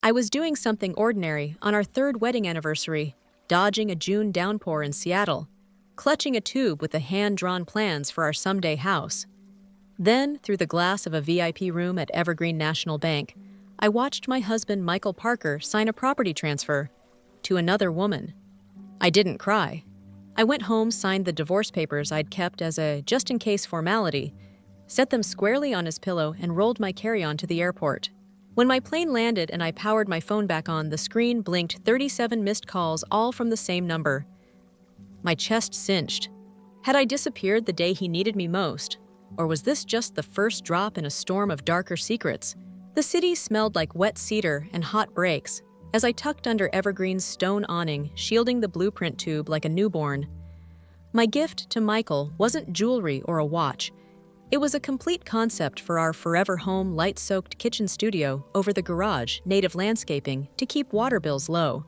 I was doing something ordinary on our third wedding anniversary, dodging a June downpour in Seattle, clutching a tube with the hand-drawn plans for our someday house. Then, through the glass of a VIP room at Evergreen National Bank, I watched my husband Michael Parker sign a property transfer to another woman. I didn't cry. I went home, signed the divorce papers I'd kept as a just-in-case formality, set them squarely on his pillow, and rolled my carry-on to the airport. When my plane landed and I powered my phone back on, the screen blinked 37 missed calls, all from the same number. My chest cinched. Had I disappeared the day he needed me most? Or was this just the first drop in a storm of darker secrets? The city smelled like wet cedar and hot brakes as I tucked under Evergreen's stone awning, shielding the blueprint tube like a newborn. My gift to Michael wasn't jewelry or a watch. It was a complete concept for our forever home, light-soaked kitchen studio over the garage, native landscaping to keep water bills low.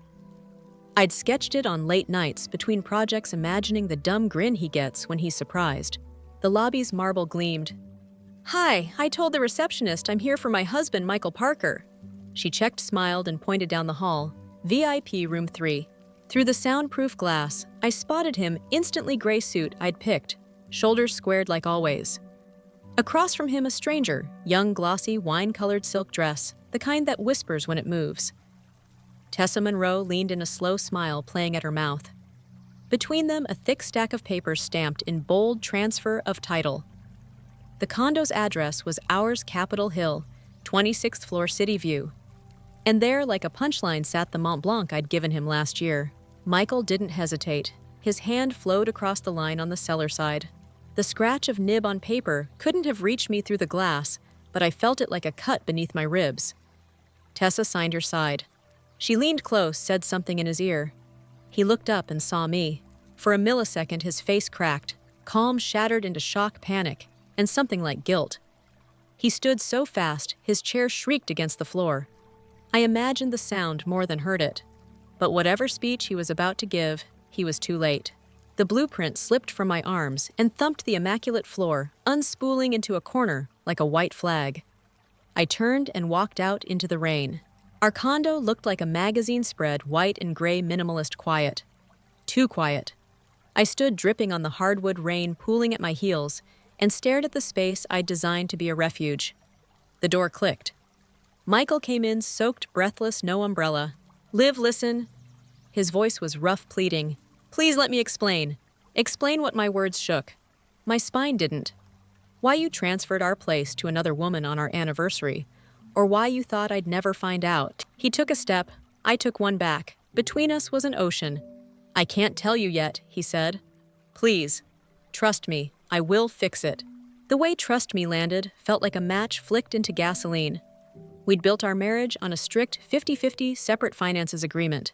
I'd sketched it on late nights between projects, imagining the dumb grin he gets when he's surprised. The lobby's marble gleamed. "Hi, I told the receptionist I'm here for my husband, Michael Parker." She checked, smiled, and pointed down the hall. VIP room 3. Through the soundproof glass, I spotted him, instantly gray suit I'd picked, shoulders squared like always. Across from him, a stranger, young, glossy, wine-colored silk dress, the kind that whispers when it moves. Tessa Monroe leaned in, a slow smile playing at her mouth. Between them, a thick stack of papers stamped in bold transfer of title. The condo's address was ours, Capitol Hill, 26th floor, City View. And there, like a punchline, sat the Mont Blanc I'd given him last year. Michael didn't hesitate. His hand flowed across the line on the seller side. The scratch of nib on paper couldn't have reached me through the glass, but I felt it like a cut beneath my ribs. Tessa signed her side. She leaned close, said something in his ear. He looked up and saw me. For a millisecond, his face cracked, calm shattered into shock, panic, and something like guilt. He stood so fast, his chair shrieked against the floor. I imagined the sound more than heard it. But whatever speech he was about to give, he was too late. The blueprint slipped from my arms and thumped the immaculate floor, unspooling into a corner like a white flag. I turned and walked out into the rain. Our condo looked like a magazine spread, white and gray, minimalist, quiet. Too quiet. I stood dripping on the hardwood, rain pooling at my heels, and stared at the space I'd designed to be a refuge. The door clicked. Michael came in, soaked, breathless, no umbrella. "Liv, listen." His voice was rough, pleading. "Please let me explain. Explain what." My words shook. My spine didn't. Why you transferred our place to another woman on our anniversary, or why you thought I'd never find out. He took a step. I took one back. Between us was an ocean. "I can't tell you yet," he said. "Please. Trust me. I will fix it." The way "trust me" landed felt like a match flicked into gasoline. We'd built our marriage on a strict 50-50 separate finances agreement.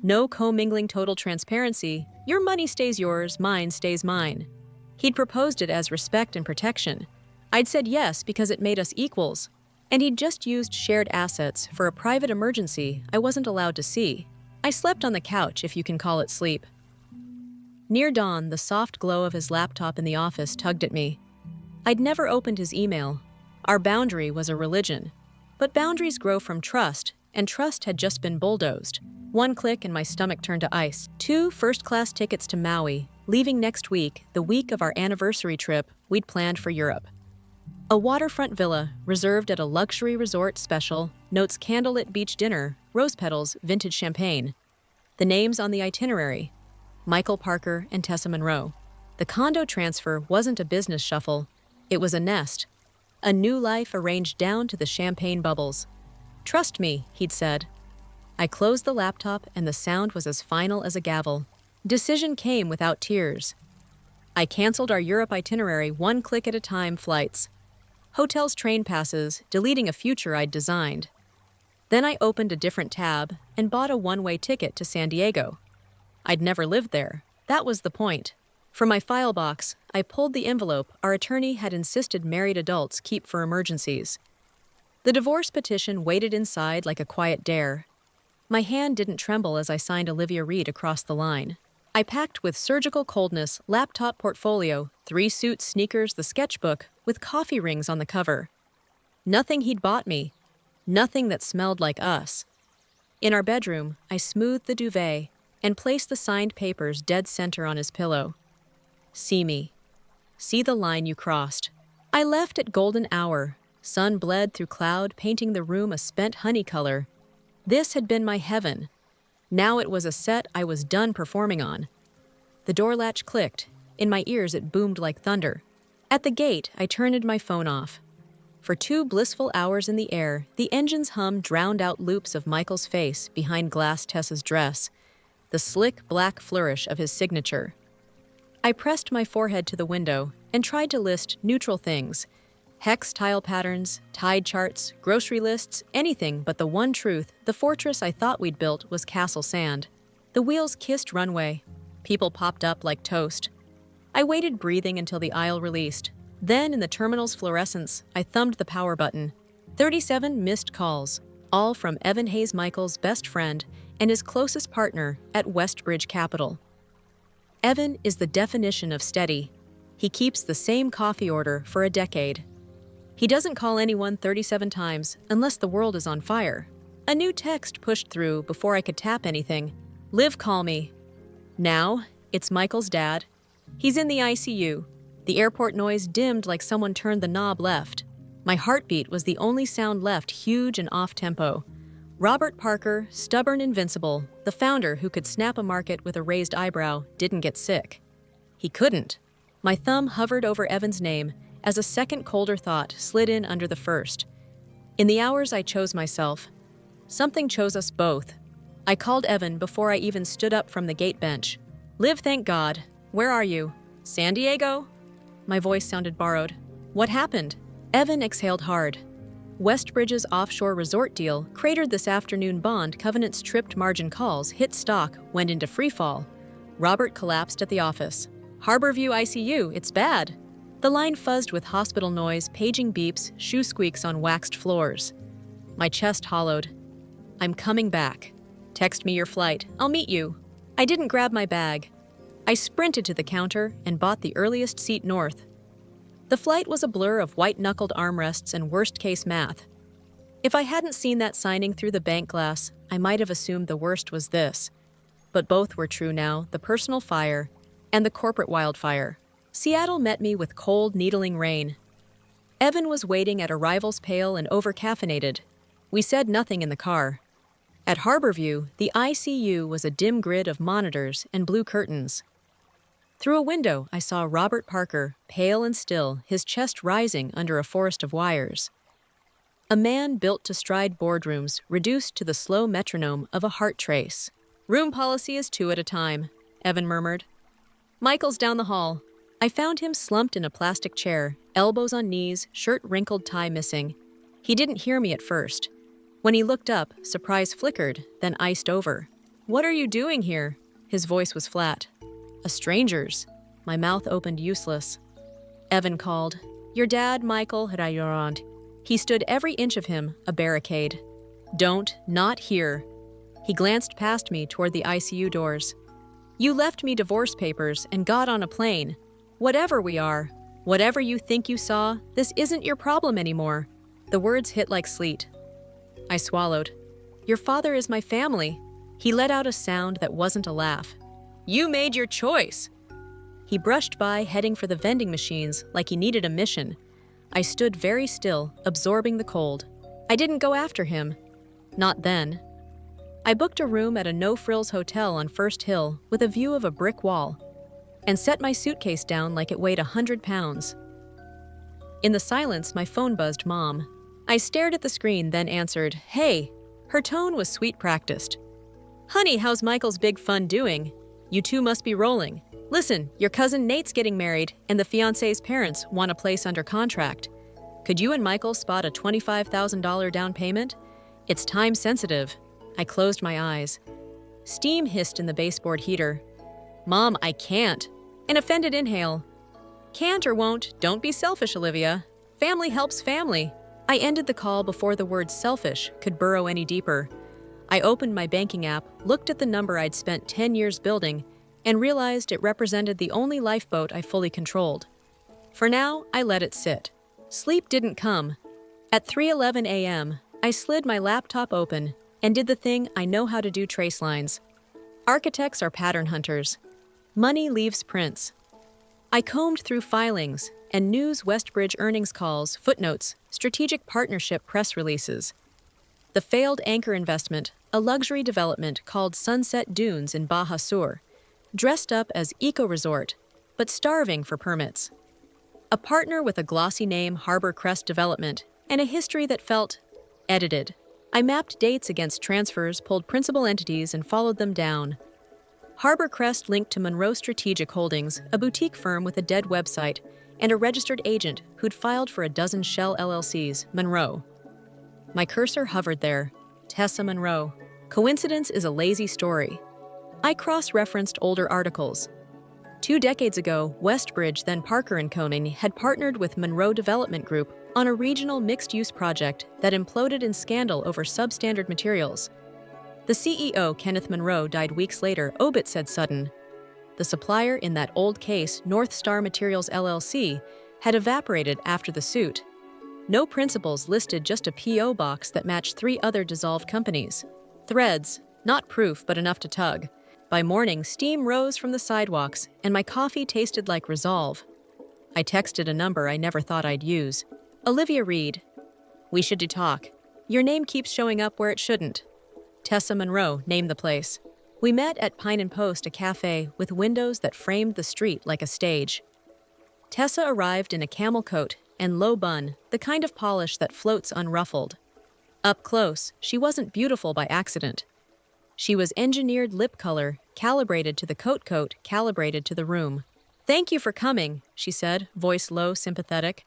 No commingling, total transparency. Your money stays yours, mine stays mine. He'd proposed it as respect and protection. I'd said yes because it made us equals. And he'd just used shared assets for a private emergency I wasn't allowed to see. I slept on the couch, if you can call it sleep. Near dawn, the soft glow of his laptop in the office tugged at me. I'd never opened his email. Our boundary was a religion. But boundaries grow from trust, and trust had just been bulldozed. One click and my stomach turned to ice. 2 first-class tickets to Maui, leaving next week, the week of our anniversary trip we'd planned for Europe. A waterfront villa, reserved at a luxury resort special, notes candlelit beach dinner, rose petals, vintage champagne. The names on the itinerary: Michael Parker and Tessa Monroe. The condo transfer wasn't a business shuffle. It was a nest. A new life arranged down to the champagne bubbles. "Trust me," he'd said. I closed the laptop and the sound was as final as a gavel. Decision came without tears. I canceled our Europe itinerary, one click at a time, flights, hotels, train passes, deleting a future I'd designed. Then I opened a different tab and bought a one-way ticket to San Diego. I'd never lived there. That was the point. From my file box, I pulled the envelope our attorney had insisted married adults keep for emergencies. The divorce petition waited inside like a quiet dare. My hand didn't tremble as I signed Olivia Reed across the line. I packed with surgical coldness, laptop, portfolio, 3 suits, sneakers, the sketchbook, with coffee rings on the cover. Nothing he'd bought me. Nothing that smelled like us. In our bedroom, I smoothed the duvet and placed the signed papers dead center on his pillow. See me. See the line you crossed. I left at golden hour. Sun bled through cloud, painting the room a spent honey color. This had been my heaven. Now it was a set I was done performing on. The door latch clicked. In my ears it boomed like thunder. At the gate, I turned my phone off. For 2 blissful hours in the air, the engine's hum drowned out loops of Michael's face behind glass Tessa's dress, the slick black flourish of his signature. I pressed my forehead to the window and tried to list neutral things: hex tile patterns, tide charts, grocery lists, anything but the one truth: the fortress I thought we'd built was castle sand. The wheels kissed runway. People popped up like toast. I waited breathing until the aisle released. Then, in the terminal's fluorescence, I thumbed the power button. 37 missed calls, all from Evan Hayes Michael's best friend and his closest partner at Westbridge Capital. Evan is the definition of steady. He keeps the same coffee order for a decade. He doesn't call anyone 37 times unless the world is on fire. A new text pushed through before I could tap anything. "Liv, call me." Now, it's Michael's dad. He's in the ICU. The airport noise dimmed like someone turned the knob left. My heartbeat was the only sound left, huge and off-tempo. Robert Parker, stubborn invincible, the founder who could snap a market with a raised eyebrow, didn't get sick. He couldn't. My thumb hovered over Evan's name as a second colder thought slid in under the first. In the hours I chose myself, something chose us both. I called Evan before I even stood up from the gate bench. "Liv, thank God. Where are you? San Diego?" My voice sounded borrowed. "What happened?" Evan exhaled hard. Westbridge's offshore resort deal, cratered this afternoon bond covenants tripped margin calls, hit stock, went into freefall. Robert collapsed at the office. "Harborview ICU, it's bad." The line fuzzed with hospital noise, paging beeps, shoe squeaks on waxed floors. My chest hollowed. "I'm coming back. Text me your flight. I'll meet you." I didn't grab my bag. I sprinted to the counter and bought the earliest seat north. The flight was a blur of white-knuckled armrests and worst-case math. If I hadn't seen that signing through the bank glass, I might have assumed the worst was this. But both were true now, the personal fire and the corporate wildfire. Seattle met me with cold, needling rain. Evan was waiting at arrivals pale and over-caffeinated. We said nothing in the car. At Harborview, the ICU was a dim grid of monitors and blue curtains. Through a window, I saw Robert Parker, pale and still, his chest rising under a forest of wires. A man built to stride boardrooms, reduced to the slow metronome of a heart trace. "Room policy is 2 at a time," Evan murmured. "Michael's down the hall." I found him slumped in a plastic chair, elbows on knees, shirt wrinkled, tie missing. He didn't hear me at first. When he looked up, surprise flickered, then iced over. "What are you doing here?" His voice was flat. "A stranger's." My mouth opened useless. Evan called. "Your dad, Michael, had I around." He stood every inch of him, a barricade. Not here." He glanced past me toward the ICU doors. "You left me divorce papers and got on a plane. Whatever we are, whatever you think you saw, this isn't your problem anymore." The words hit like sleet. I swallowed. "Your father is my family." He let out a sound that wasn't a laugh. "You made your choice." He brushed by, heading for the vending machines like he needed a mission. I stood very still, absorbing the cold. I didn't go after him. Not then. I booked a room at a no-frills hotel on First Hill with a view of a brick wall, and set my suitcase down like it weighed 100 pounds. In the silence, my phone buzzed Mom. I stared at the screen, then answered, "Hey." Her tone was sweet-practiced. "Honey, how's Michael's big fun doing? You two must be rolling. Listen, your cousin Nate's getting married, and the fiancé's parents want a place under contract. Could you and Michael spot a $25,000 down payment? It's time-sensitive." I closed my eyes. Steam hissed in the baseboard heater. "Mom, I can't." An offended inhale. "Can't or won't, don't be selfish, Olivia. Family helps family." I ended the call before the word selfish could burrow any deeper. I opened my banking app, looked at the number I'd spent 10 years building, and realized it represented the only lifeboat I fully controlled. For now, I let it sit. Sleep didn't come. At 3:11 a.m., I slid my laptop open, and did the thing I know how to do: trace lines. Architects are pattern hunters. Money leaves prints. I combed through filings and news, Westbridge earnings calls, footnotes, strategic partnership press releases. The failed anchor investment, a luxury development called Sunset Dunes in Baja Sur, dressed up as eco-resort, but starving for permits. A partner with a glossy name, Harbor Crest Development, and a history that felt edited. I mapped dates against transfers, pulled principal entities, and followed them down. Harbor Crest linked to Monroe Strategic Holdings, a boutique firm with a dead website, and a registered agent who'd filed for a dozen shell LLCs, Monroe. My cursor hovered there. Tessa Monroe. Coincidence is a lazy story. I cross-referenced older articles. 2 decades ago, Westbridge, then Parker & Company, had partnered with Monroe Development Group on a regional mixed-use project that imploded in scandal over substandard materials. The CEO, Kenneth Monroe, died weeks later. Obit said sudden. The supplier in that old case, North Star Materials LLC, had evaporated after the suit. No principals listed, just a P.O. box that matched 3 other dissolved companies. Threads, not proof but enough to tug. By morning, steam rose from the sidewalks, and my coffee tasted like resolve. I texted a number I never thought I'd use. Olivia Reed. We should talk. Your name keeps showing up where it shouldn't. Tessa Monroe, name the place. We met at Pine and Post, a cafe with windows that framed the street like a stage. Tessa arrived in a camel coat and low bun, the kind of polish that floats unruffled. Up close, she wasn't beautiful by accident. She was engineered lip color, calibrated to the coat, calibrated to the room. "Thank you for coming," she said, voice low, sympathetic.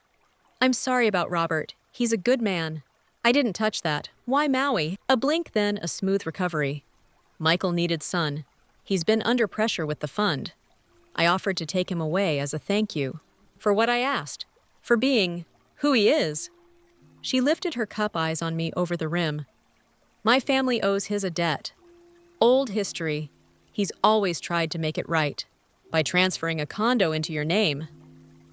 "I'm sorry about Robert. He's a good man. I didn't touch that. Why Maui?" A blink, then a smooth recovery. "Michael needed sun. He's been under pressure with the fund. I offered to take him away as a thank you. For what I asked. For being who he is." She lifted her cup eyes on me over the rim. "My family owes his a debt. Old history. He's always tried to make it right. By transferring a condo into your name."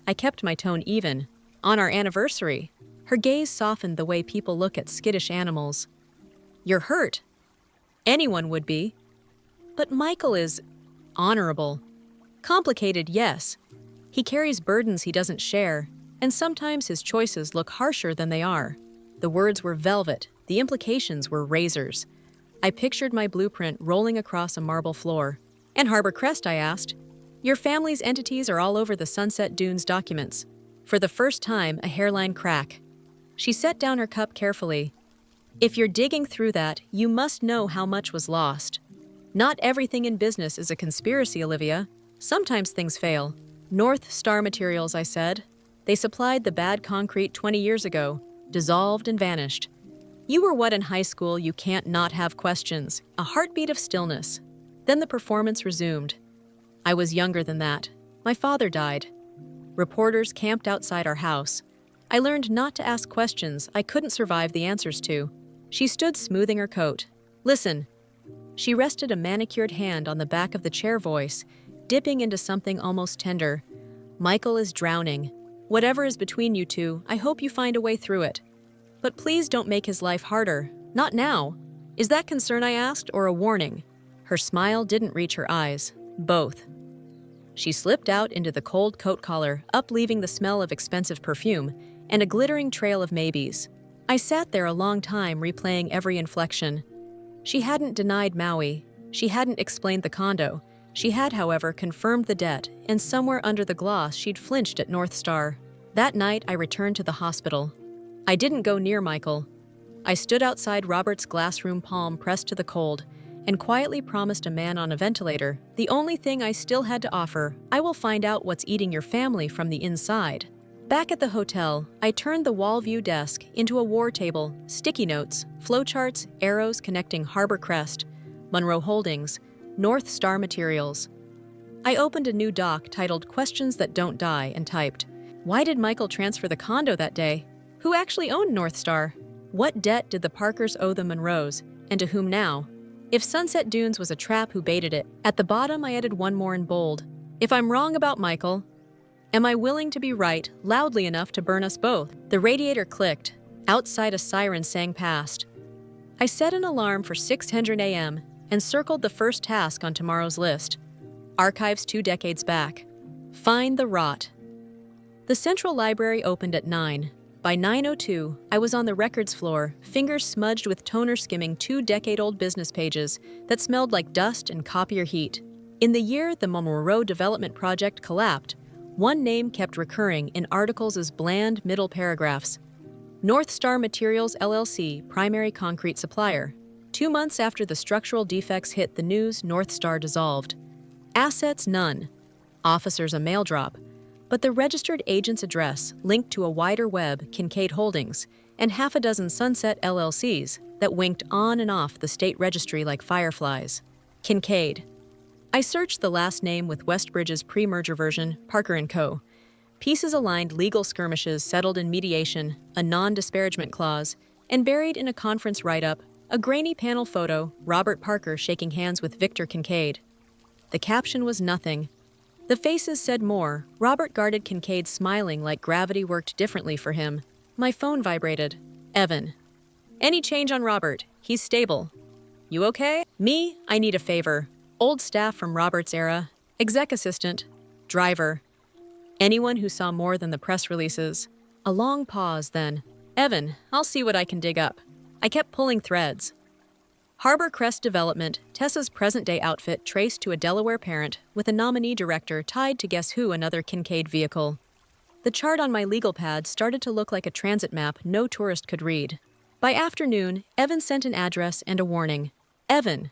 I kept my tone even. "On our anniversary." Her gaze softened the way people look at skittish animals. "You're hurt. Anyone would be. But Michael is honorable. Complicated, yes. He carries burdens he doesn't share, and sometimes his choices look harsher than they are." The words were velvet, the implications were razors. I pictured my blueprint rolling across a marble floor. "And Harbor Crest?" I asked. "Your family's entities are all over the Sunset Dunes documents." For the first time, a hairline crack. She set down her cup carefully. "If you're digging through that, you must know how much was lost. Not everything in business is a conspiracy, Olivia. Sometimes things fail." "North Star Materials," I said. "They supplied the bad concrete 20 years ago, dissolved and vanished. You were what in high school you can't not have questions, a heartbeat of stillness." Then the performance resumed. I was younger than that. My father died. Reporters camped outside our house. I learned not to ask questions I couldn't survive the answers to. She stood smoothing her coat. "Listen." She rested a manicured hand on the back of the chair, voice dipping into something almost tender. "Michael is drowning. Whatever is between you two, I hope you find a way through it. But please don't make his life harder. Not now." "Is that concern?" I asked, "or a warning?" Her smile didn't reach her eyes. "Both." She slipped out into the cold coat collar, up leaving the smell of expensive perfume and a glittering trail of maybes. I sat there a long time, replaying every inflection. She hadn't denied Maui. She hadn't explained the condo. She had, however, confirmed the debt, and somewhere under the gloss she'd flinched at North Star. That night, I returned to the hospital. I didn't go near Michael. I stood outside Robert's glass room, palm pressed to the cold, and quietly promised a man on a ventilator, "The only thing I still had to offer, I will find out what's eating your family from the inside." Back at the hotel, I turned the wall view desk into a war table, sticky notes, flowcharts, arrows connecting Harbor Crest, Monroe Holdings, North Star Materials. I opened a new doc titled "Questions That Don't Die" and typed, "Why did Michael transfer the condo that day? Who actually owned North Star? What debt did the Parkers owe the Monroes, and to whom now? If Sunset Dunes was a trap, who baited it?" At the bottom, I added one more in bold. "If I'm wrong about Michael, am I willing to be right loudly enough to burn us both?" The radiator clicked. Outside, a siren sang past. I set an alarm for 600 a.m. and circled the first task on tomorrow's list. Archives 2 decades back. Find the rot. The Central Library opened at 9. By 9:02, I was on the records floor, fingers smudged with toner skimming 2-decade-old business pages that smelled like dust and copier heat. In the year the Monroe Development Project collapsed, one name kept recurring in articles as bland middle paragraphs. North Star Materials LLC, primary concrete supplier. 2 months after the structural defects hit the news, North Star dissolved. Assets none. Officers a mail drop. But the registered agent's address linked to a wider web, Kincaid Holdings, and half a dozen Sunset LLCs that winked on and off the state registry like fireflies. Kincaid. I searched the last name with Westbridge's pre-merger version, Parker & Co. Pieces aligned legal skirmishes settled in mediation, a non-disparagement clause, and buried in a conference write-up, a grainy panel photo, Robert Parker shaking hands with Victor Kincaid. The caption was nothing. The faces said more. Robert guarded Kincaid, smiling like gravity worked differently for him. My phone vibrated. Evan. Any change on Robert? He's stable. You okay? Me? I need a favor. Old staff from Robert's era. Exec assistant. Driver. Anyone who saw more than the press releases. A long pause, then. Evan, I'll see what I can dig up. I kept pulling threads. Harbor Crest Development, Tessa's present-day outfit traced to a Delaware parent with a nominee director tied to guess who, another Kincaid vehicle. The chart on my legal pad started to look like a transit map no tourist could read. By afternoon, Evan sent an address and a warning. Evan,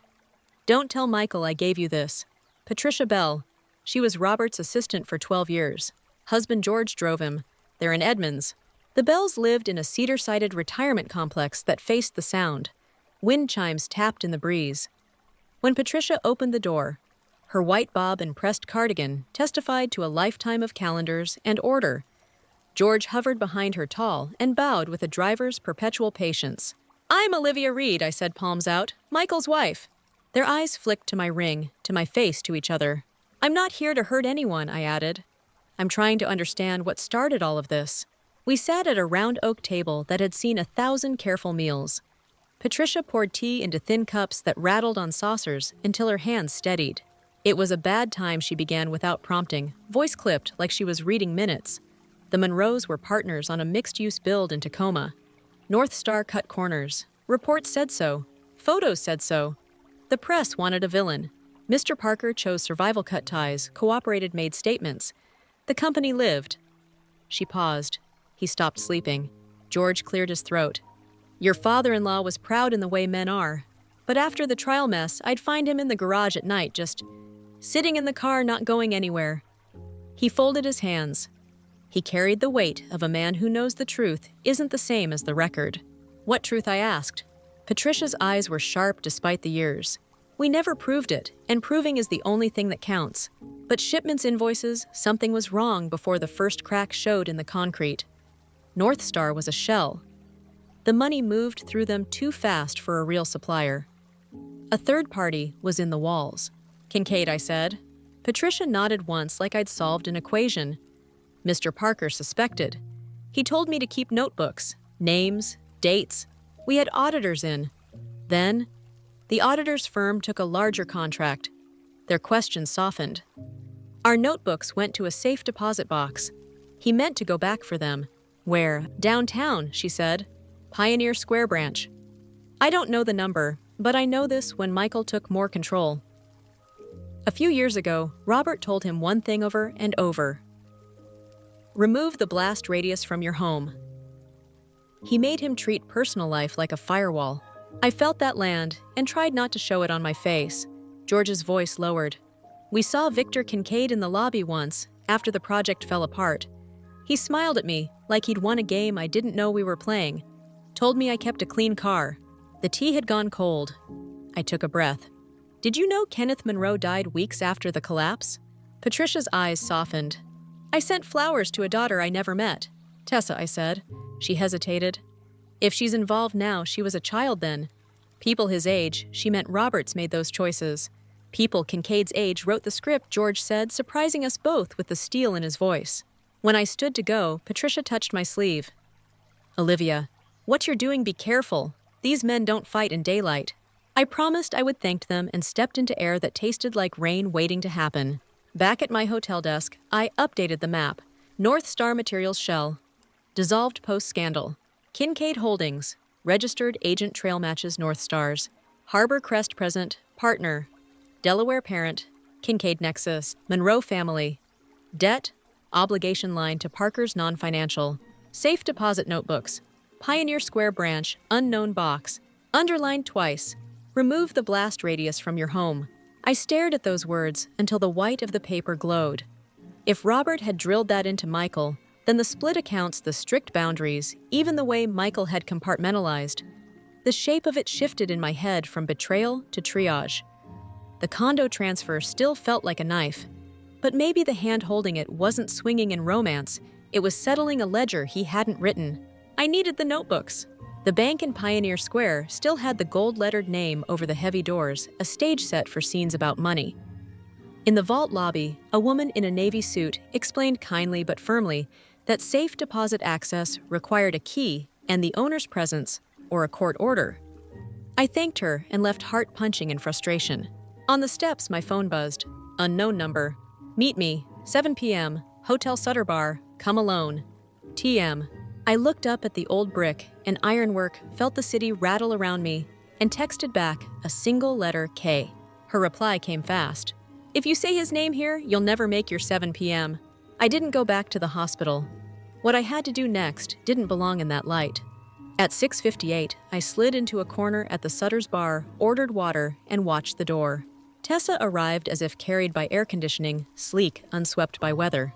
don't tell Michael I gave you this. Patricia Bell. She was Robert's assistant for 12 years. Husband George drove him. They're in Edmonds. The Bells lived in a cedar-sided retirement complex that faced the sound. Wind chimes tapped in the breeze. When Patricia opened the door, her white bob and pressed cardigan testified to a lifetime of calendars and order. George hovered behind her tall and bowed with a driver's perpetual patience. I'm Olivia Reed, I said, palms out. Michael's wife. Their eyes flicked to my ring, to my face, to each other. I'm not here to hurt anyone, I added. I'm trying to understand what started all of this. We sat at a round oak table that had seen 1,000 careful meals. Patricia poured tea into thin cups that rattled on saucers until her hands steadied. It was a bad time, she began without prompting, voice clipped like she was reading minutes. The Monroes were partners on a mixed-use build in Tacoma. North Star cut corners. Reports said so. Photos said so. The press wanted a villain. Mr. Parker chose survival cut ties, cooperated, made statements. The company lived. She paused. He stopped sleeping. George cleared his throat. Your father-in-law was proud in the way men are. But after the trial mess, I'd find him in the garage at night, just sitting in the car, not going anywhere. He folded his hands. He carried the weight of a man who knows the truth isn't the same as the record. What truth, I asked. Patricia's eyes were sharp despite the years. We never proved it, and proving is the only thing that counts. But shipments invoices, something was wrong before the first crack showed in the concrete. North Star was a shell. The money moved through them too fast for a real supplier. A third party was in the walls. Kincaid, I said. Patricia nodded once like I'd solved an equation. Mr. Parker suspected. He told me to keep notebooks, names, dates. We had auditors in. Then, the auditor's firm took a larger contract. Their questions softened. Our notebooks went to a safe deposit box. He meant to go back for them. Where? Downtown, she said. Pioneer Square branch. I don't know the number, but I know this when Michael took more control. A few years ago, Robert told him one thing over and over. Remove the blast radius from your home. He made him treat personal life like a firewall. I felt that land and tried not to show it on my face. George's voice lowered. We saw Victor Kincaid in the lobby once, after the project fell apart. He smiled at me like he'd won a game I didn't know we were playing. Told me I kept a clean car. The tea had gone cold. I took a breath. Did you know Kenneth Monroe died weeks after the collapse? Patricia's eyes softened. I sent flowers to a daughter I never met. Tessa, I said. She hesitated. If she's involved now, she was a child then. People his age, she meant Roberts made those choices. People Kincaid's age wrote the script, George said, surprising us both with the steel in his voice. When I stood to go, Patricia touched my sleeve. Olivia, what you're doing, be careful. These men don't fight in daylight. I promised I would thank them and stepped into air that tasted like rain waiting to happen. Back at my hotel desk, I updated the map. North Star Materials Shell. Dissolved post-scandal. Kincaid Holdings. Registered agent trail matches North Stars. Harbor Crest present. Partner. Delaware parent. Kincaid Nexus. Monroe family. Debt. Obligation line to Parker's non-financial. Safe deposit notebooks. Pioneer Square branch. Unknown box. Underlined twice. Remove the blast radius from your home. I stared at those words until the white of the paper glowed. If Robert had drilled that into Michael, then the split accounts, the strict boundaries, even the way Michael had compartmentalized. The shape of it shifted in my head from betrayal to triage. The condo transfer still felt like a knife, but maybe the hand holding it wasn't swinging in romance, it was settling a ledger he hadn't written. I needed the notebooks. The bank in Pioneer Square still had the gold-lettered name over the heavy doors, a stage set for scenes about money. In the vault lobby, a woman in a navy suit explained kindly but firmly that safe deposit access required a key and the owner's presence or a court order. I thanked her and left heart punching in frustration. On the steps, my phone buzzed. Unknown number. Meet me, 7 p.m., Hotel Sutter Bar, come alone. TM. I looked up at the old brick and ironwork, felt the city rattle around me, and texted back a single letter K. Her reply came fast. If you say his name here, you'll never make your 7 p.m. I didn't go back to the hospital. What I had to do next didn't belong in that light. At 6:58, I slid into a corner at the Sutter's Bar, ordered water, and watched the door. Tessa arrived as if carried by air conditioning, sleek, unswept by weather.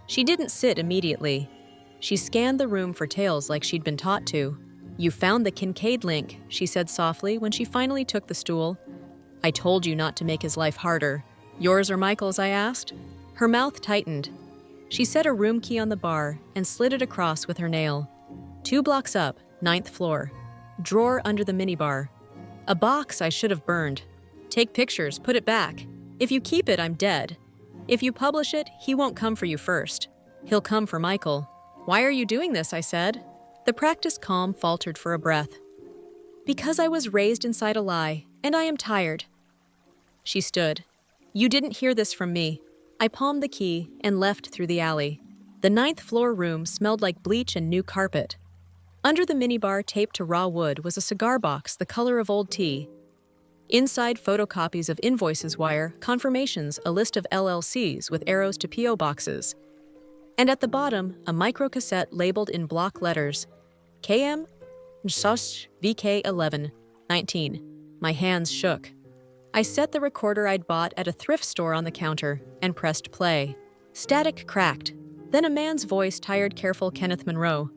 She didn't sit immediately. She scanned the room for tales like she'd been taught to. You found the Kincaid link, she said softly when she finally took the stool. I told you not to make his life harder. Yours or Michael's, I asked. Her mouth tightened. She set a room key on the bar and slid it across with her nail. 2 blocks up, 9th floor. Drawer under the minibar. A box I should have burned. Take pictures, put it back. If you keep it, I'm dead. If you publish it, he won't come for you first. He'll come for Michael. Why are you doing this, I said. The practiced calm faltered for a breath. Because I was raised inside a lie, and I am tired. She stood. You didn't hear this from me. I palmed the key and left through the alley. The 9th floor room smelled like bleach and new carpet. Under the minibar taped to raw wood was a cigar box the color of old tea. Inside, photocopies of invoices wire, confirmations, a list of LLCs with arrows to P.O. boxes. And at the bottom, a microcassette labeled in block letters, KM Nsosh VK11 19. My hands shook. I set the recorder I'd bought at a thrift store on the counter and pressed play. Static cracked. Then a man's voice, tired, careful Kenneth Monroe.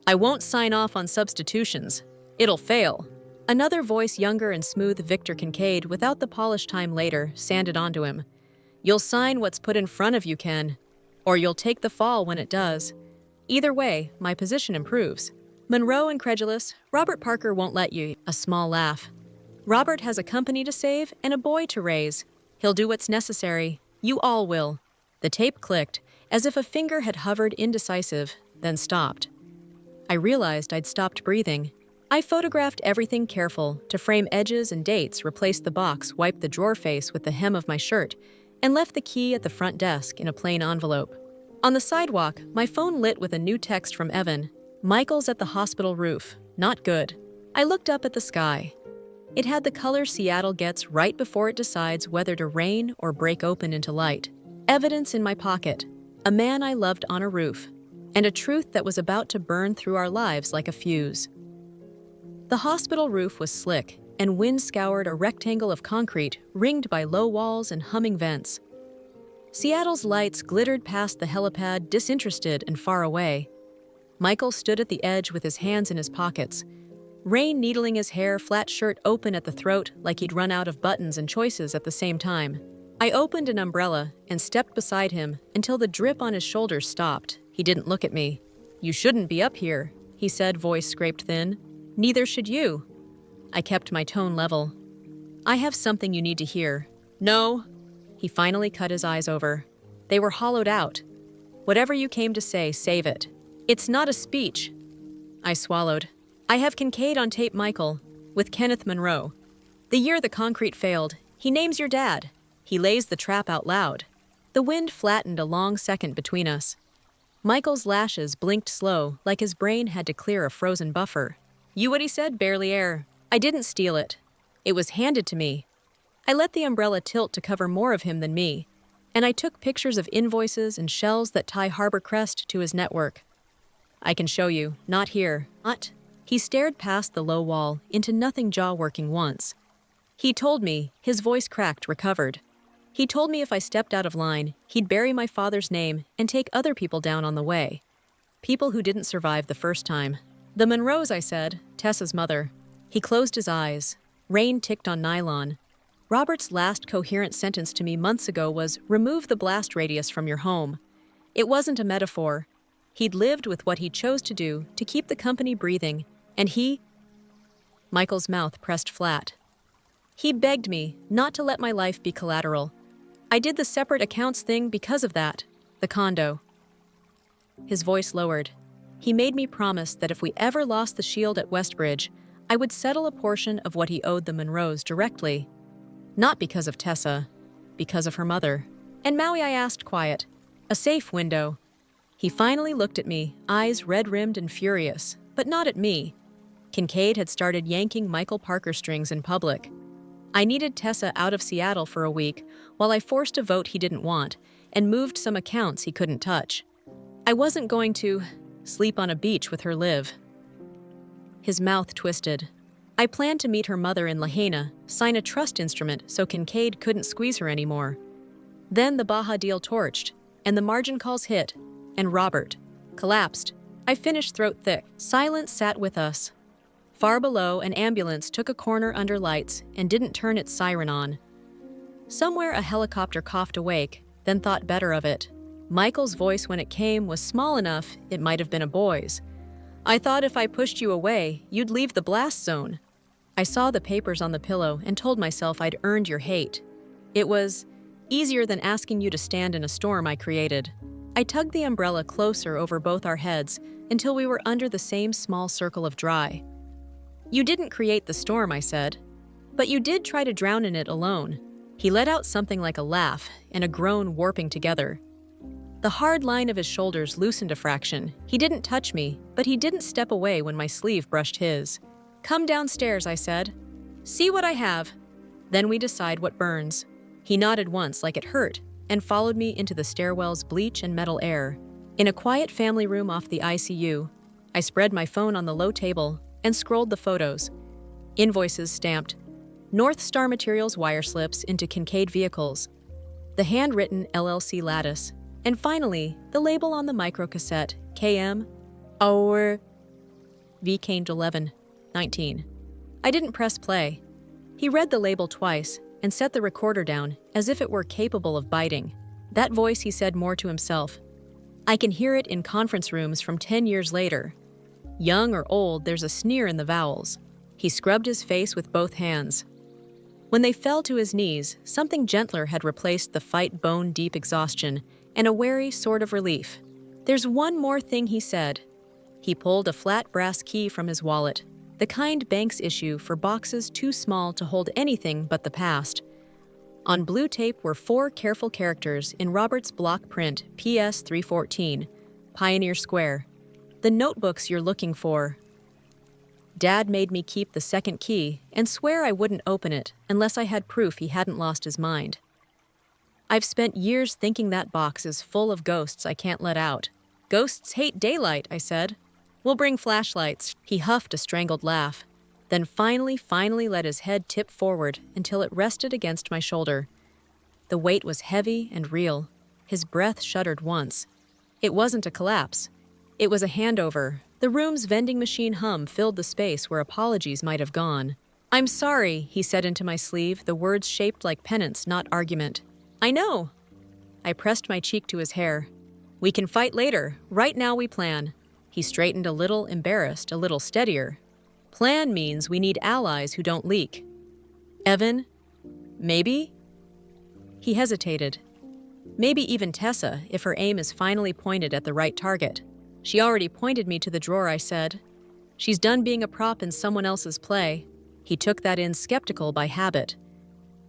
I won't sign off on substitutions. It'll fail. Another voice, younger and smooth, Victor Kincaid, without the polish time later, sanded onto him. You'll sign what's put in front of you, Ken. Or you'll take the fall when it does. Either way, my position improves. Monroe incredulous, Robert Parker won't let you. A small laugh. Robert has a company to save and a boy to raise. He'll do what's necessary. You all will. The tape clicked, as if a finger had hovered indecisive, then stopped. I realized I'd stopped breathing. I photographed everything careful, to frame edges and dates, replaced the box, wiped the drawer face with the hem of my shirt, and left the key at the front desk in a plain envelope. On the sidewalk, my phone lit with a new text from Evan. Michael's at the hospital roof. Not good. I looked up at the sky. It had the color Seattle gets right before it decides whether to rain or break open into light. Evidence in my pocket. A man I loved on a roof. And a truth that was about to burn through our lives like a fuse. The hospital roof was slick, and wind scoured a rectangle of concrete ringed by low walls and humming vents. Seattle's lights glittered past the helipad, disinterested and far away. Michael stood at the edge with his hands in his pockets, rain needling his hair, flat shirt open at the throat like he'd run out of buttons and choices at the same time. I opened an umbrella and stepped beside him until the drip on his shoulders stopped. He didn't look at me. You shouldn't be up here, he said, voice scraped thin. Neither should you. I kept my tone level. I have something you need to hear. No. He finally cut his eyes over. They were hollowed out. Whatever you came to say, save it. It's not a speech. I swallowed. I have Kincaid on tape, Michael, with Kenneth Monroe. The year the concrete failed, he names your dad. He lays the trap out loud. The wind flattened a long second between us. Michael's lashes blinked slow, like his brain had to clear a frozen buffer. You what he said, barely air. I didn't steal it. It was handed to me. I let the umbrella tilt to cover more of him than me, and I took pictures of invoices and shells that tie Harbor Crest to his network. I can show you, not here. Not. He stared past the low wall, into nothing jaw-working once. He told me, his voice cracked, recovered. He told me if I stepped out of line, he'd bury my father's name and take other people down on the way. People who didn't survive the first time. The Monroes, I said, Tessa's mother. He closed his eyes. Rain ticked on nylon. Robert's last coherent sentence to me months ago was, remove the blast radius from your home. It wasn't a metaphor. He'd lived with what he chose to do to keep the company breathing, and Michael's mouth pressed flat. He begged me not to let my life be collateral. I did the separate accounts thing because of that, the condo. His voice lowered. He made me promise that if we ever lost the shield at Westbridge, I would settle a portion of what he owed the Monroes directly. Not because of Tessa, because of her mother. And Maui, I asked, quiet. A safe window. He finally looked at me, eyes red-rimmed and furious, but not at me. Kincaid had started yanking Michael Parker strings in public. I needed Tessa out of Seattle for a week while I forced a vote he didn't want and moved some accounts he couldn't touch. I wasn't going to sleep on a beach with her live. His mouth twisted. I planned to meet her mother in Lahaina, sign a trust instrument so Kincaid couldn't squeeze her anymore. Then the Baja deal torched, and the margin calls hit, and Robert collapsed. I finished throat thick. Silence sat with us. Far below, an ambulance took a corner under lights and didn't turn its siren on. Somewhere a helicopter coughed awake, then thought better of it. Michael's voice when it came was small enough it might have been a boy's. I thought if I pushed you away, you'd leave the blast zone. I saw the papers on the pillow and told myself I'd earned your hate. It was easier than asking you to stand in a storm I created. I tugged the umbrella closer over both our heads until we were under the same small circle of dry. You didn't create the storm, I said, but you did try to drown in it alone. He let out something like a laugh and a groan warping together. The hard line of his shoulders loosened a fraction. He didn't touch me, but he didn't step away when my sleeve brushed his. Come downstairs, I said. See what I have. Then we decide what burns. He nodded once like it hurt and followed me into the stairwell's bleach and metal air. In a quiet family room off the ICU, I spread my phone on the low table and scrolled the photos. Invoices stamped. North Star Materials wire slips into Kincaid vehicles. The handwritten LLC lattice. And finally, the label on the microcassette, KM, our VCaned 11-19. I didn't press play. He read the label twice and set the recorder down as if it were capable of biting. That voice, he said more to himself. I can hear it in conference rooms from 10 years later. Young or old, there's a sneer in the vowels. He scrubbed his face with both hands. When they fell to his knees, something gentler had replaced the fight bone-deep exhaustion and a wary sort of relief. There's one more thing, he said. He pulled a flat brass key from his wallet, the kind banks issue for boxes too small to hold anything but the past. On blue tape were 4 careful characters in Robert's block print, PS 314, Pioneer Square. The notebooks you're looking for. Dad made me keep the second key and swear I wouldn't open it unless I had proof he hadn't lost his mind. I've spent years thinking that box is full of ghosts I can't let out. Ghosts hate daylight, I said. We'll bring flashlights. He huffed a strangled laugh, then finally let his head tip forward until it rested against my shoulder. The weight was heavy and real. His breath shuddered once. It wasn't a collapse. It was a handover. The room's vending machine hum filled the space where apologies might have gone. I'm sorry, he said into my sleeve, the words shaped like penance, not argument. I know. I pressed my cheek to his hair. We can fight later. Right now we plan. He straightened a little, embarrassed, a little steadier. Plan means we need allies who don't leak. Evan? Maybe? He hesitated. Maybe even Tessa, if her aim is finally pointed at the right target. She already pointed me to the drawer, I said. She's done being a prop in someone else's play. He took that in skeptical by habit.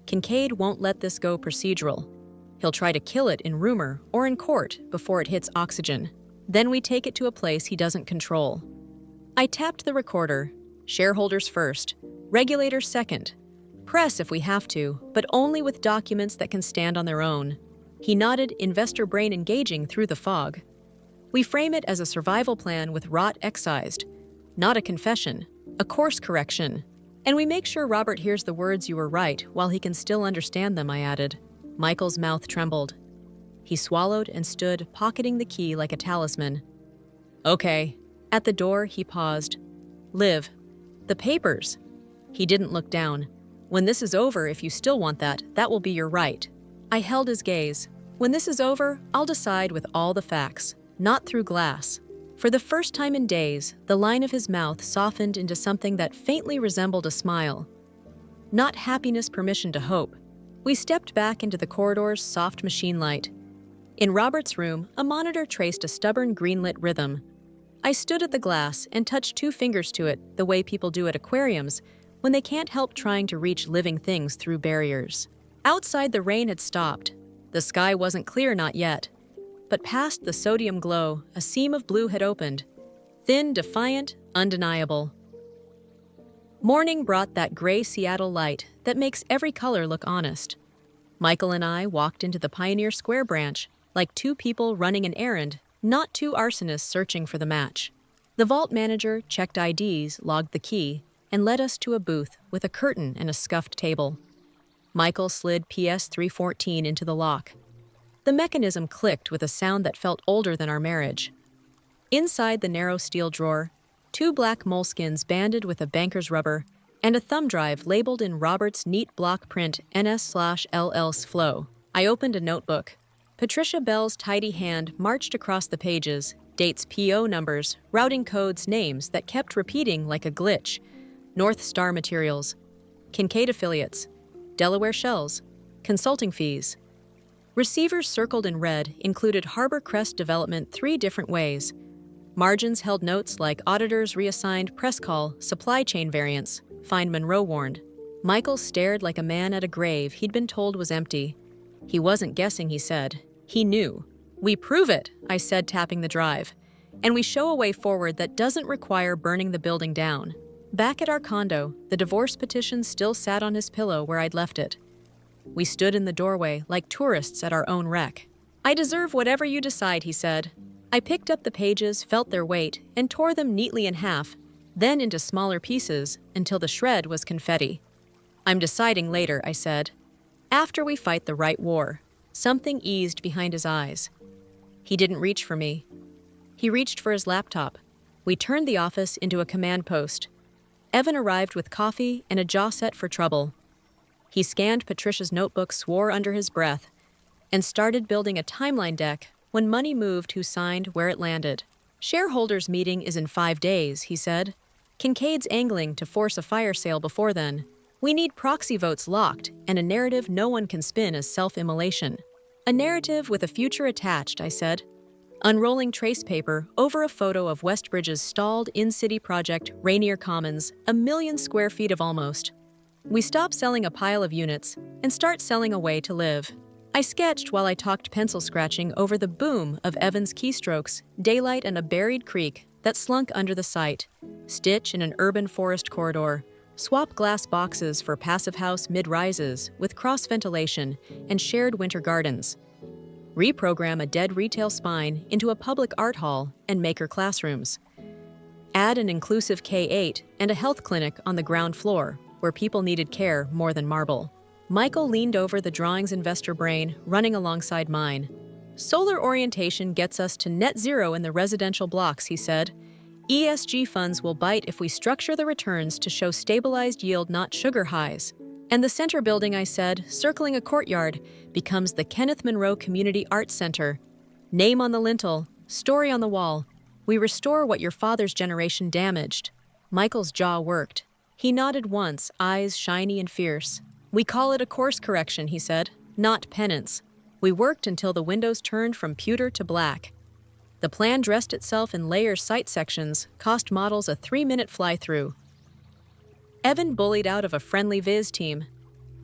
Kincaid won't let this go procedural. He'll try to kill it in rumor or in court before it hits oxygen. Then we take it to a place he doesn't control. I tapped the recorder. Shareholders first, regulators second. Press if we have to, but only with documents that can stand on their own. He nodded, investor brain engaging through the fog. We frame it as a survival plan with rot excised. Not a confession, a course correction. And we make sure Robert hears the words "you were right" while he can still understand them, I added. Michael's mouth trembled. He swallowed and stood, pocketing the key like a talisman. Okay. At the door, he paused. Liv. The papers. He didn't look down. When this is over, if you still want that, that will be your right. I held his gaze. When this is over, I'll decide with all the facts, not through glass. For the first time in days, the line of his mouth softened into something that faintly resembled a smile. Not happiness, permission to hope. We stepped back into the corridor's soft machine light. In Robert's room, a monitor traced a stubborn green-lit rhythm. I stood at the glass and touched 2 fingers to it, the way people do at aquariums, when they can't help trying to reach living things through barriers. Outside, the rain had stopped. The sky wasn't clear, not yet. But past the sodium glow, a seam of blue had opened. Thin, defiant, undeniable. Morning brought that gray Seattle light that makes every color look honest. Michael and I walked into the Pioneer Square branch, like 2 people running an errand, not 2 arsonists searching for the match. The vault manager checked IDs, logged the key, and led us to a booth with a curtain and a scuffed table. Michael slid PS 314 into the lock. The mechanism clicked with a sound that felt older than our marriage. Inside the narrow steel drawer, 2 black moleskins banded with a banker's rubber, and a thumb drive labeled in Robert's neat block print NS/LL's flow. I opened a notebook. Patricia Bell's tidy hand marched across the pages, dates, PO numbers, routing codes, names that kept repeating like a glitch. North Star Materials, Kincaid Affiliates, Delaware Shells, consulting fees. Receivers circled in red included Harbor Crest Development 3 different ways. Margins held notes like auditors reassigned press call, supply chain variance, find Monroe warned. Michael stared like a man at a grave he'd been told was empty. He wasn't guessing, he said. He knew. We prove it, I said, tapping the drive. And we show a way forward that doesn't require burning the building down. Back at our condo, the divorce petition still sat on his pillow where I'd left it. We stood in the doorway like tourists at our own wreck. I deserve whatever you decide, he said. I picked up the pages, felt their weight, and tore them neatly in half, then into smaller pieces until the shred was confetti. I'm deciding later, I said. After we fight the right war. Something eased behind his eyes. He didn't reach for me. He reached for his laptop. We turned the office into a command post. Evan arrived with coffee and a jaw set for trouble. He scanned Patricia's notebook, swore under his breath, and started building a timeline deck when money moved who signed where it landed. Shareholders' meeting is in 5 days, he said. Kincaid's angling to force a fire sale before then. We need proxy votes locked and a narrative no one can spin as self-immolation. A narrative with a future attached, I said. Unrolling trace paper over a photo of Westbridge's stalled in-city project, Rainier Commons, 1 million square feet of almost. We stop selling a pile of units and start selling a way to live. I sketched while I talked, pencil scratching over the boom of Evan's keystrokes, daylight and a buried creek that slunk under the site, stitch in an urban forest corridor, swap glass boxes for passive house mid-rises with cross-ventilation and shared winter gardens, reprogram a dead retail spine into a public art hall and maker classrooms, add an inclusive K-8 and a health clinic on the ground floor where people needed care more than marble. Michael leaned over the drawing's investor brain, running alongside mine. Solar orientation gets us to net zero in the residential blocks, he said. ESG funds will bite if we structure the returns to show stabilized yield, not sugar highs. And the center building, I said, circling a courtyard, becomes the Kenneth Monroe Community Arts Center. Name on the lintel, story on the wall. We restore what your father's generation damaged. Michael's jaw worked. He nodded once, eyes shiny and fierce. We call it a course correction, he said, not penance. We worked until the windows turned from pewter to black. The plan dressed itself in layer sight sections, cost models a 3-minute fly-through. Evan bullied out of a friendly Viz team.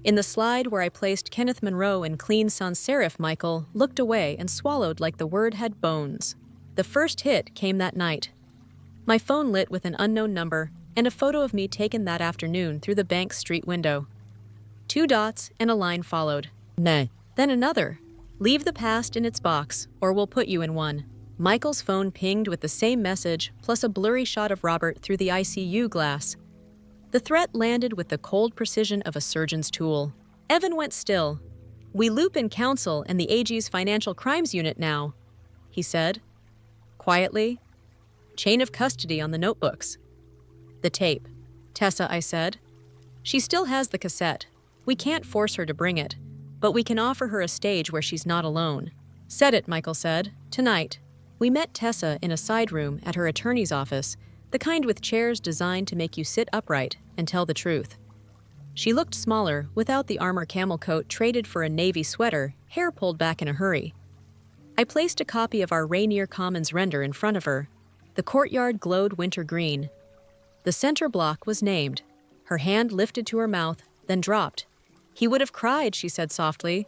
In the slide where I placed Kenneth Monroe in clean sans serif, Michael looked away and swallowed like the word had bones. The first hit came that night. My phone lit with an unknown number and a photo of me taken that afternoon through the bank's street window. 2 dots and a line followed. Nay. Then another. Leave the past in its box, or we'll put you in one. Michael's phone pinged with the same message, plus a blurry shot of Robert through the ICU glass. The threat landed with the cold precision of a surgeon's tool. Evan went still. We loop in counsel and the AG's Financial Crimes Unit now, he said. Quietly. Chain of custody on the notebooks. The tape. Tessa, I said. She still has the cassette. We can't force her to bring it, but we can offer her a stage where she's not alone. Said it, Michael said. Tonight. We met Tessa in a side room at her attorney's office, the kind with chairs designed to make you sit upright and tell the truth. She looked smaller, without the armor camel coat traded for a navy sweater, hair pulled back in a hurry. I placed a copy of our Rainier Commons render in front of her. The courtyard glowed winter green. The center block was named. Her hand lifted to her mouth, then dropped. He would have cried, she said softly.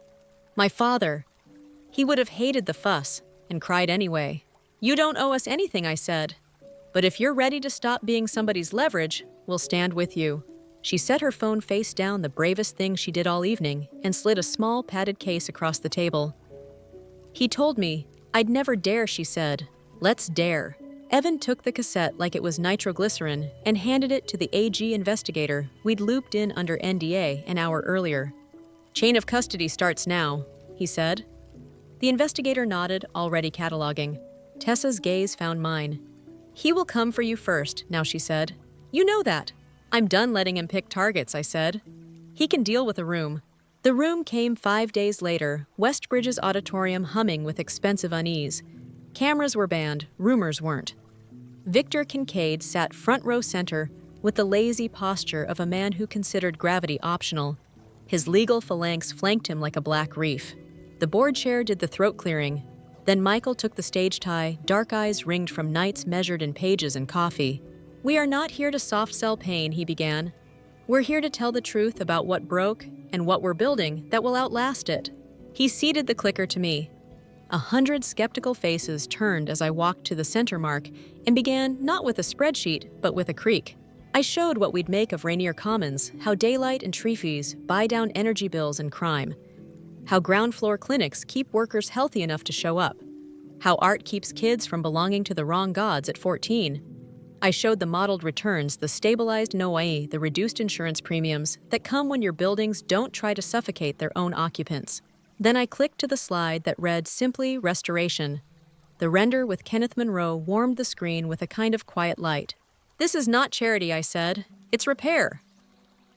My father. He would have hated the fuss, and cried anyway. You don't owe us anything, I said. But if you're ready to stop being somebody's leverage, we'll stand with you. She set her phone face down, the bravest thing she did all evening, and slid a small padded case across the table. He told me, I'd never dare, she said. Let's dare. Evan took the cassette like it was nitroglycerin and handed it to the AG investigator we'd looped in under NDA an hour earlier. Chain of custody starts now, he said. The investigator nodded, already cataloging. Tessa's gaze found mine. He will come for you first, now, she said. You know that. I'm done letting him pick targets, I said. He can deal with a room. The room came 5 days later, Westbridge's auditorium humming with expensive unease. Cameras were banned, rumors weren't. Victor Kincaid sat front row center with the lazy posture of a man who considered gravity optional. His legal phalanx flanked him like a black reef. The board chair did the throat clearing. Then Michael took the stage tie, dark eyes ringed from nights measured in pages and coffee. We are not here to soft-sell pain, he began. We're here to tell the truth about what broke and what we're building that will outlast it. He ceded the clicker to me. 100 skeptical faces turned as I walked to the center mark and began not with a spreadsheet, but with a creak. I showed what we'd make of Rainier Commons, how daylight and tree fees buy down energy bills and crime, how ground floor clinics keep workers healthy enough to show up, how art keeps kids from belonging to the wrong gods at 14. I showed the modeled returns, the stabilized NOI, the reduced insurance premiums that come when your buildings don't try to suffocate their own occupants. Then I clicked to the slide that read simply restoration. The render with Kenneth Monroe warmed the screen with a kind of quiet light. This is not charity, I said. It's repair.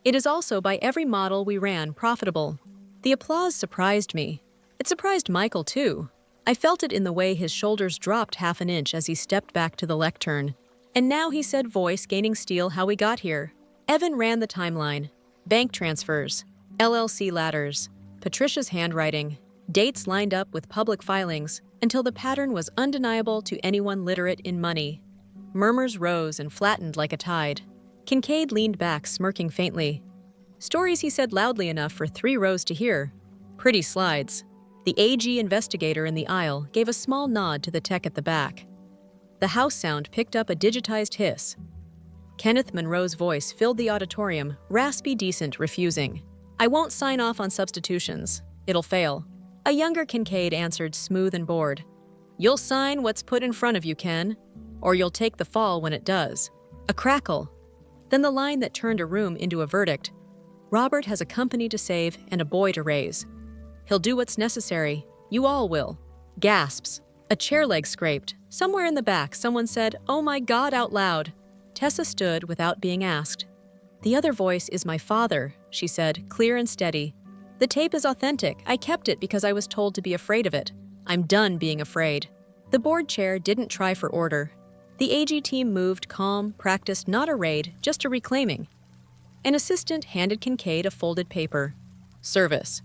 It is also, by every model we ran, profitable. The applause surprised me. It surprised Michael, too. I felt it in the way his shoulders dropped half an inch as he stepped back to the lectern. And now, he said, voice gaining steel, how we got here. Evan ran the timeline. Bank transfers, LLC ladders, Patricia's handwriting, dates lined up with public filings, until the pattern was undeniable to anyone literate in money. Murmurs rose and flattened like a tide. Kincaid leaned back, smirking faintly. Stories, he said loudly enough for 3 rows to hear. Pretty slides. The AG investigator in the aisle gave a small nod to the tech at the back. The house sound picked up a digitized hiss. Kenneth Monroe's voice filled the auditorium, raspy, decent, refusing. I won't sign off on substitutions. It'll fail. A younger Kincaid answered, smooth and bored. You'll sign what's put in front of you, Ken, or you'll take the fall when it does. A crackle. Then the line that turned a room into a verdict. Robert has a company to save and a boy to raise. He'll do what's necessary. You all will. Gasps. A chair leg scraped. Somewhere in the back, someone said, "Oh my God," out loud. Tessa stood without being asked. The other voice is my father, she said, clear and steady. The tape is authentic. I kept it because I was told to be afraid of it. I'm done being afraid. The board chair didn't try for order. The AG team moved calm, practiced not a raid, just a reclaiming. An assistant handed Kincaid a folded paper. Service.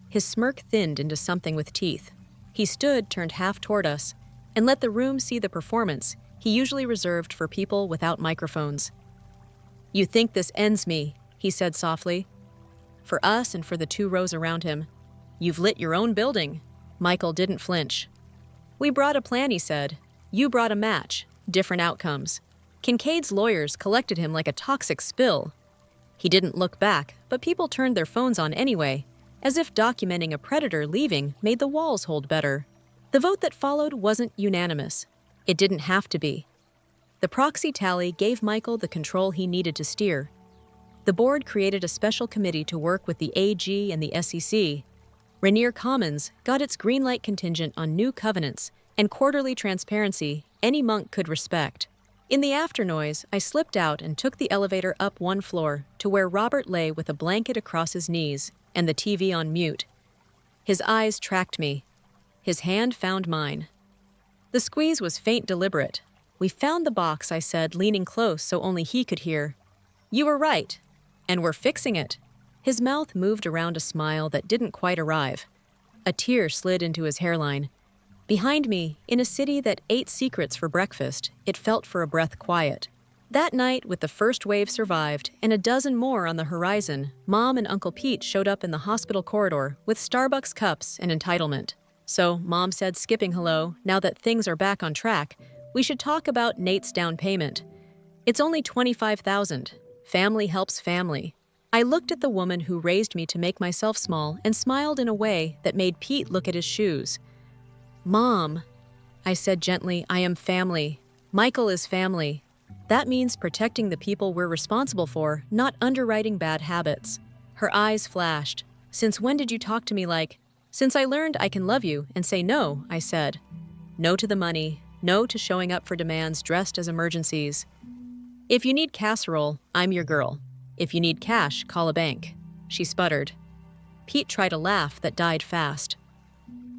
His smirk thinned into something with teeth. He stood, turned half toward us. and let the room see the performance he usually reserved for people without microphones. "You think this ends me," he said softly. For us and for the 2 rows around him. "You've lit your own building." Michael didn't flinch. "We brought a plan," he said. "You brought a match. Different outcomes." Kincaid's lawyers collected him like a toxic spill. He didn't look back, but people turned their phones on anyway, as if documenting a predator leaving made the walls hold better. The vote that followed wasn't unanimous. It didn't have to be. The proxy tally gave Michael the control he needed to steer. The board created a special committee to work with the AG and the SEC. Rainier Commons got its green light contingent on new covenants and quarterly transparency any monk could respect. In the afternoise, I slipped out and took the elevator up 1 floor to where Robert lay with a blanket across his knees and the TV on mute. His eyes tracked me. His hand found mine. The squeeze was faint, deliberate. "We found the box," I said, leaning close so only he could hear. "You were right. And we're fixing it." His mouth moved around a smile that didn't quite arrive. A tear slid into his hairline. Behind me, in a city that ate secrets for breakfast, it felt for a breath quiet. That night, with the first wave survived and a dozen more on the horizon, Mom and Uncle Pete showed up in the hospital corridor with Starbucks cups and entitlement. So Mom said, skipping hello, now that things are back on track, we should talk about Nate's down payment. It's only $25,000. Family helps family. I looked at the woman who raised me to make myself small and smiled in a way that made Pete look at his shoes. "Mom," I said gently, "I am family. Michael is family. That means protecting the people we're responsible for, not underwriting bad habits." Her eyes flashed. "Since when did you talk to me like—" "Since I learned I can love you and say no," I said. "No to the money, no to showing up for demands dressed as emergencies. If you need casserole, I'm your girl. If you need cash, call a bank." She sputtered. Pete tried a laugh that died fast.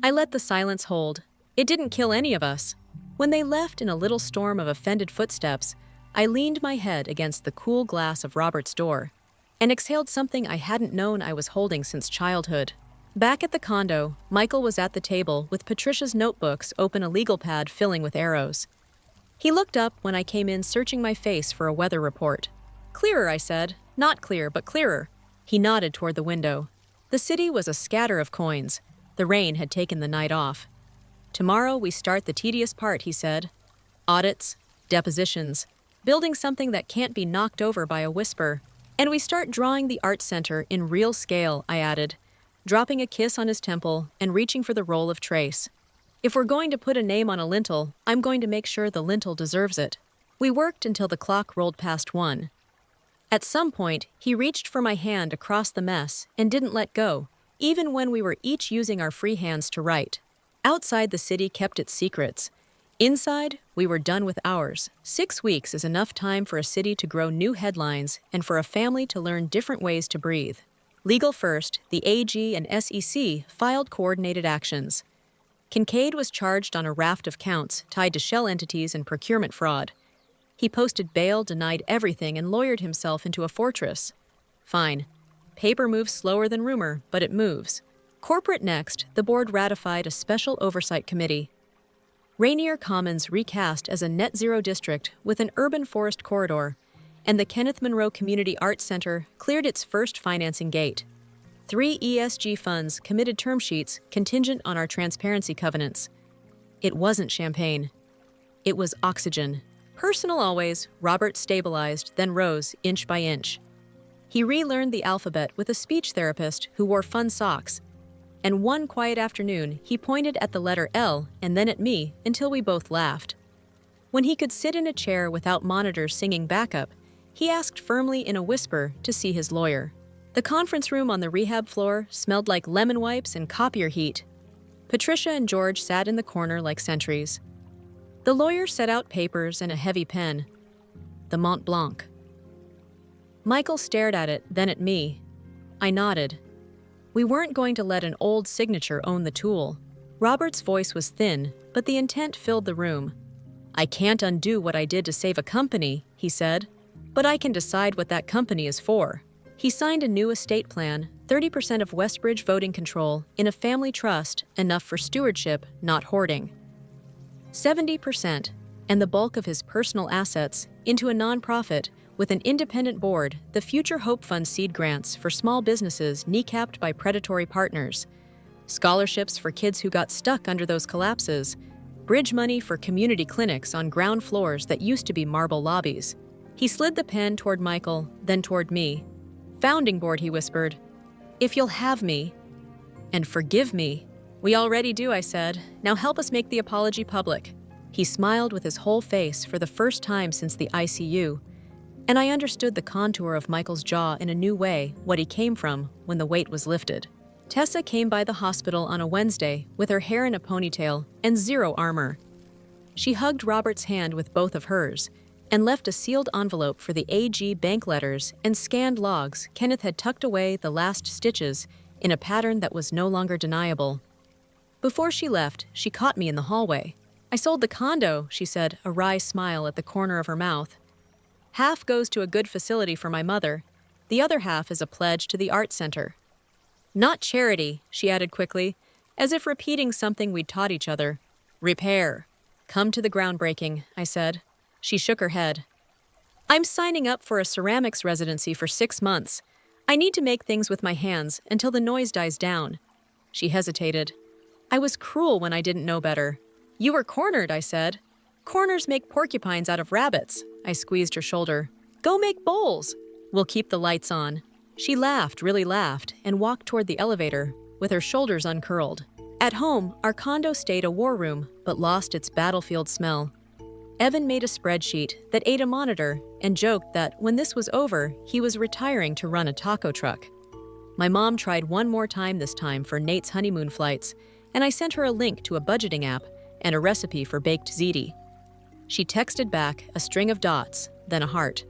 I let the silence hold. It didn't kill any of us. When they left in a little storm of offended footsteps, I leaned my head against the cool glass of Robert's door and exhaled something I hadn't known I was holding since childhood. Back at the condo, Michael was at the table with Patricia's notebooks open, a legal pad filling with arrows. He looked up when I came in, searching my face for a weather report. "Clearer," I said. "Not clear, but clearer." He nodded toward the window. The city was a scatter of coins. The rain had taken the night off. "Tomorrow we start the tedious part," he said. "Audits, depositions, building something that can't be knocked over by a whisper. And we start drawing the art center in real scale," I added, dropping a kiss on his temple and reaching for the roll of trace. "If we're going to put a name on a lintel, I'm going to make sure the lintel deserves it." We worked until the clock rolled past 1. At some point, he reached for my hand across the mess and didn't let go, even when we were each using our free hands to write. Outside, the city kept its secrets. Inside, we were done with ours. 6 weeks is enough time for a city to grow new headlines and for a family to learn different ways to breathe. Legal first, the AG and SEC filed coordinated actions. Kincaid was charged on a raft of counts tied to shell entities and procurement fraud. He posted bail, denied everything, and lawyered himself into a fortress. Fine. Paper moves slower than rumor, but it moves. Corporate next, the board ratified a special oversight committee. Rainier Commons recast as a net zero district with an urban forest corridor, and the Kenneth Monroe Community Arts Center cleared its first financing gate. 3 ESG funds committed term sheets contingent on our transparency covenants. It wasn't champagne. It was oxygen. Personal always, Robert stabilized, then rose inch by inch. He relearned the alphabet with a speech therapist who wore fun socks. And one quiet afternoon, he pointed at the letter L and then at me until we both laughed. When he could sit in a chair without monitors singing backup, he asked firmly in a whisper to see his lawyer. The conference room on the rehab floor smelled like lemon wipes and copier heat. Patricia and George sat in the corner like sentries. The lawyer set out papers and a heavy pen. The Mont Blanc. Michael stared at it, then at me. I nodded. We weren't going to let an old signature own the tool. Robert's voice was thin, but the intent filled the room. "I can't undo what I did to save a company," he said, "but I can decide what that company is for." He signed a new estate plan, 30% of Westbridge voting control, in a family trust, enough for stewardship, not hoarding. 70%, and the bulk of his personal assets into a nonprofit with an independent board, the Future Hope Fund seed grants for small businesses kneecapped by predatory partners, scholarships for kids who got stuck under those collapses, bridge money for community clinics on ground floors that used to be marble lobbies. He slid the pen toward Michael, then toward me. "Founding board," he whispered. "If you'll have me. And forgive me." "We already do," I said. "Now help us make the apology public." He smiled with his whole face for the first time since the ICU, and I understood the contour of Michael's jaw in a new way, what he came from when the weight was lifted. Tessa came by the hospital on a Wednesday with her hair in a ponytail and zero armor. She hugged Robert's hand with both of hers and left a sealed envelope for the AG bank letters and scanned logs Kenneth had tucked away the last stitches in a pattern that was no longer deniable. Before she left, she caught me in the hallway. "I sold the condo," she said, a wry smile at the corner of her mouth. "Half goes to a good facility for my mother. The other half is a pledge to the art center." "Not charity," she added quickly, as if repeating something we'd taught each other. "Repair. Come to the groundbreaking," I said. She shook her head. "I'm signing up for a ceramics residency for 6 months. I need to make things with my hands until the noise dies down." She hesitated. "I was cruel when I didn't know better." "You were cornered," I said. "Corners make porcupines out of rabbits." I squeezed her shoulder. "Go make bowls." "We'll keep the lights on." She laughed, really laughed, and walked toward the elevator, with her shoulders uncurled. At home, our condo stayed a war room, but lost its battlefield smell. Evan made a spreadsheet that ate a monitor and joked that when this was over, he was retiring to run a taco truck. My mom tried one more time this time for Nate's honeymoon flights, and I sent her a link to a budgeting app and a recipe for baked ziti. She texted back a string of dots, then a heart.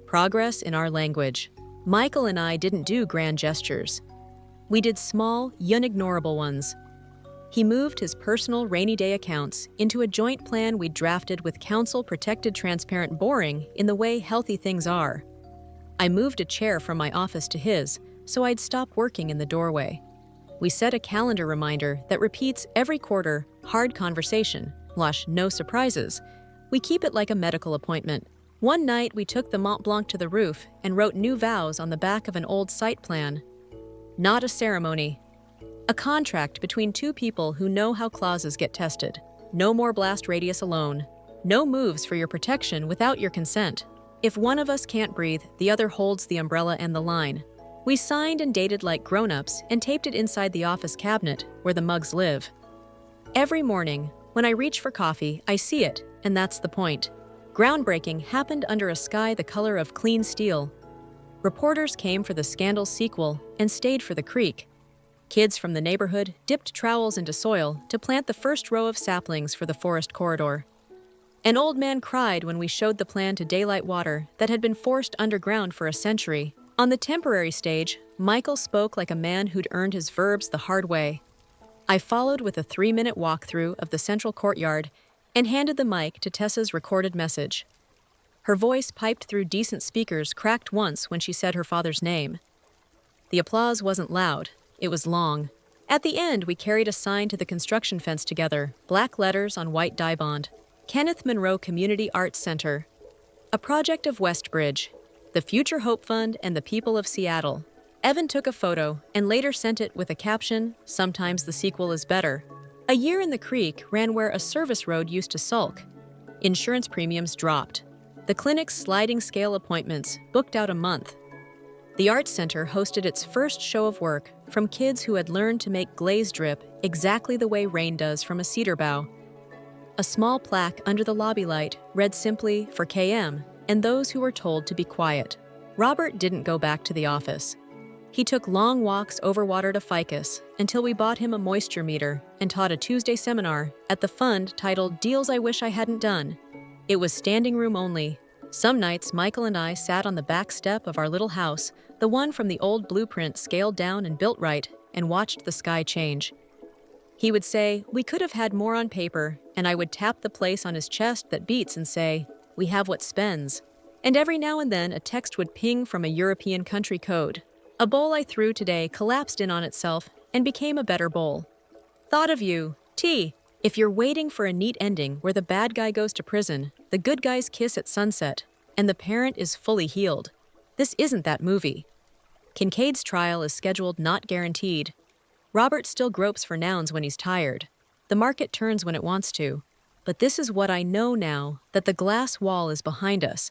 Progress in our language. Michael and I didn't do grand gestures. We did small, unignorable ones. He moved his personal rainy day accounts into a joint plan we'd drafted with council-protected transparent boring in the way healthy things are. I moved a chair from my office to his, so I'd stop working in the doorway. We set a calendar reminder that repeats every quarter, hard conversation, lush, no surprises. We keep it like a medical appointment. One night, we took the Mont Blanc to the roof and wrote new vows on the back of an old site plan. Not a ceremony. A contract between two people who know how clauses get tested. No more blast radius alone. No moves for your protection without your consent. If one of us can't breathe, the other holds the umbrella and the line. We signed and dated like grown-ups and taped it inside the office cabinet where the mugs live. Every morning, when I reach for coffee, I see it, and that's the point. Groundbreaking happened under a sky the color of clean steel. Reporters came for the Scandal sequel and stayed for the creek. Kids from the neighborhood dipped trowels into soil to plant the first row of saplings for the forest corridor. An old man cried when we showed the plan to daylight water that had been forced underground for a century. On the temporary stage, Michael spoke like a man who'd earned his verbs the hard way. I followed with a 3-minute walkthrough of the central courtyard and handed the mic to Tessa's recorded message. Her voice, piped through decent speakers, cracked once when she said her father's name. The applause wasn't loud, it was long. At the end, we carried a sign to the construction fence together, black letters on white dye bond. Kenneth Monroe Community Arts Center. A project of Westbridge, the Future Hope Fund, and the people of Seattle. Evan took a photo and later sent it with a caption, "Sometimes the sequel is better." A year in the creek ran where a service road used to sulk. Insurance premiums dropped. The clinic's sliding scale appointments booked out a month. The Arts Center hosted its first show of work from kids who had learned to make glaze drip exactly the way rain does from a cedar bough. A small plaque under the lobby light read simply, "For KM, and those who were told to be quiet." Robert didn't go back to the office. He took long walks over water to Ficus until we bought him a moisture meter and taught a Tuesday seminar at the fund titled "Deals I Wish I Hadn't Done." It was standing room only. Some nights, Michael and I sat on the back step of our little house, the one from the old blueprint scaled down and built right, and watched the sky change. He would say, "We could have had more on paper," and I would tap the place on his chest that beats and say, "We have what spends." And every now and then a text would ping from a European country code. A bowl I threw today collapsed in on itself and became a better bowl. "Thought of you. Tea. If you're waiting for a neat ending where the bad guy goes to prison, the good guys kiss at sunset, and the parent is fully healed, this isn't that movie. Kincaid's trial is scheduled not guaranteed. Robert still gropes for nouns when he's tired. The market turns when it wants to. But this is what I know now, that the glass wall is behind us.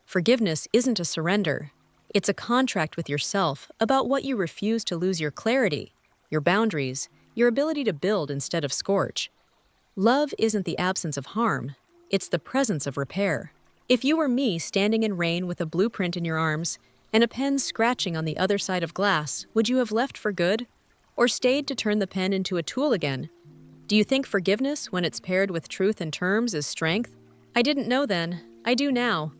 Forgiveness isn't a surrender. It's a contract with yourself about what you refuse to lose: your clarity, your boundaries, your ability to build instead of scorch. Love isn't the absence of harm, it's the presence of repair. If you were me standing in rain with a blueprint in your arms and a pen scratching on the other side of glass, would you have left for good? Or stayed to turn the pen into a tool again? Do you think forgiveness, when it's paired with truth and terms, is strength? I didn't know then. I do now.